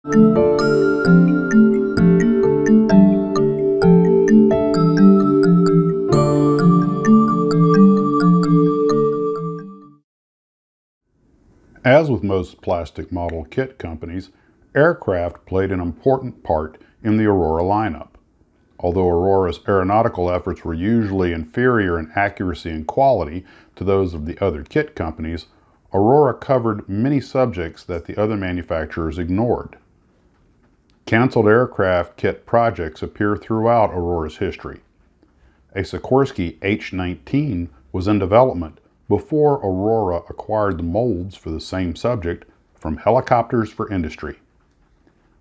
As with most plastic model kit companies, aircraft played an important part in the Aurora lineup. Although Aurora's aeronautical efforts were usually inferior in accuracy and quality to those of the other kit companies, Aurora covered many subjects that the other manufacturers ignored. Canceled aircraft kit projects appear throughout Aurora's history. A Sikorsky H-19 was in development before Aurora acquired the molds for the same subject from Helicopters for Industry.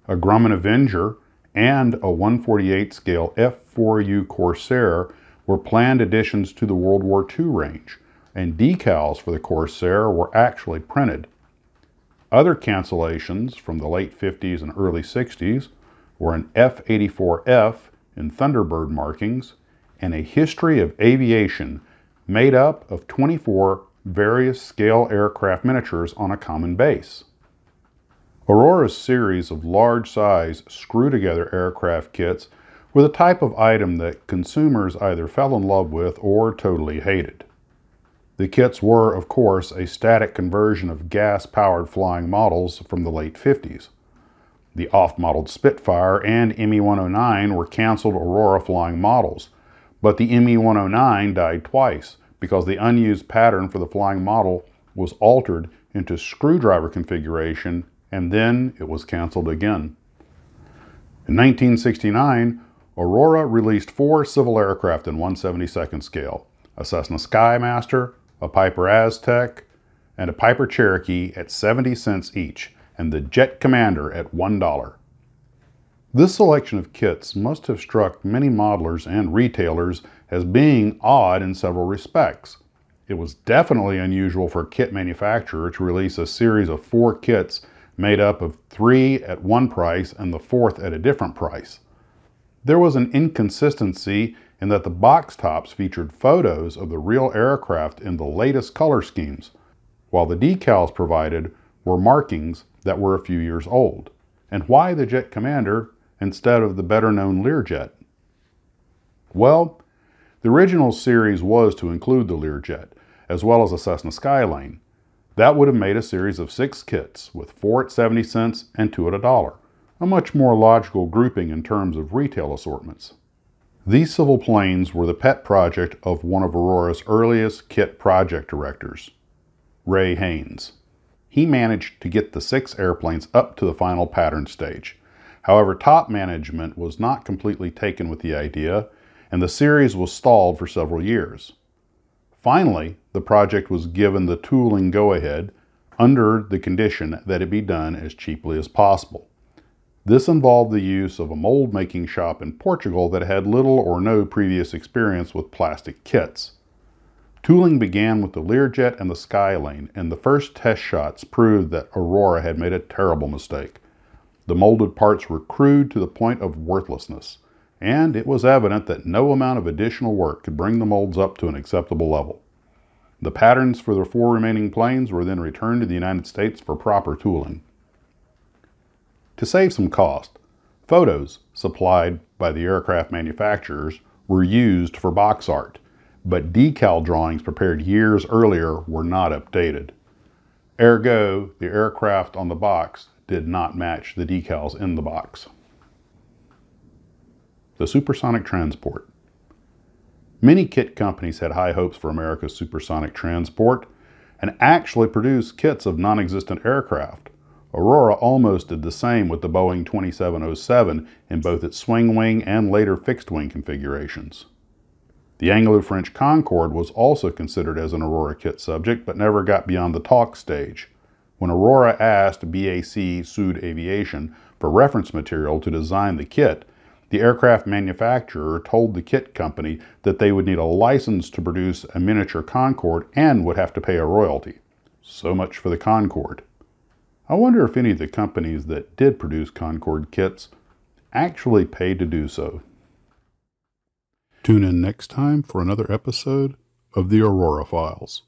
A Grumman Avenger and a 1/48 scale F-4U Corsair were planned additions to the World War II range, and decals for the Corsair were actually printed. Other cancellations from the late 50s and early 60s were an F-84F in Thunderbird markings and a History of Aviation made up of 24 various scale aircraft miniatures on a common base. Aurora's series of large-size, screw-together aircraft kits were the type of item that consumers either fell in love with or totally hated. The kits were, of course, a static conversion of gas-powered flying models from the late 50s. The off-modeled Spitfire and ME-109 were canceled Aurora flying models, but the ME-109 died twice because the unused pattern for the flying model was altered into screwdriver configuration, and then it was canceled again. In 1969, Aurora released 4 civil aircraft in 1/72nd scale, a Cessna Skymaster, a Piper Aztec, and a Piper Cherokee at 70 cents each, and the Jet Commander at $1. This selection of kits must have struck many modelers and retailers as being odd in several respects. It was definitely unusual for a kit manufacturer to release a series of 4 kits made up of 3 at one price and the 4th at a different price. There was an inconsistency in that the box tops featured photos of the real aircraft in the latest color schemes, while the decals provided were markings that were a few years old. And why the Jet Commander instead of the better-known Learjet? Well, the original series was to include the Learjet, as well as a Cessna Skylane. That would have made a series of 6 kits, with 4 at 70 cents and 2 at $1, a much more logical grouping in terms of retail assortments. These civil planes were the pet project of one of Aurora's earliest kit project directors, Ray Haynes. He managed to get the 6 airplanes up to the final pattern stage. However, top management was not completely taken with the idea, and the series was stalled for several years. Finally, the project was given the tooling go-ahead under the condition that it be done as cheaply as possible. This involved the use of a mold-making shop in Portugal that had little or no previous experience with plastic kits. Tooling began with the Learjet and the Skylane, and the first test shots proved that Aurora had made a terrible mistake. The molded parts were crude to the point of worthlessness, and it was evident that no amount of additional work could bring the molds up to an acceptable level. The patterns for the 4 remaining planes were then returned to the United States for proper tooling. To save some cost, photos supplied by the aircraft manufacturers were used for box art, but decal drawings prepared years earlier were not updated. Ergo, the aircraft on the box did not match the decals in the box. The supersonic transport. Many kit companies had high hopes for America's supersonic transport and actually produced kits of non-existent aircraft. Aurora almost did the same with the Boeing 2707 in both its swing wing and later fixed wing configurations. The Anglo-French Concorde was also considered as an Aurora kit subject, but never got beyond the talk stage. When Aurora asked BAC Sud Aviation for reference material to design the kit, the aircraft manufacturer told the kit company that they would need a license to produce a miniature Concorde and would have to pay a royalty. So much for the Concorde. I wonder if any of the companies that did produce Concorde kits actually paid to do so. Tune in next time for another episode of the Aurora Files.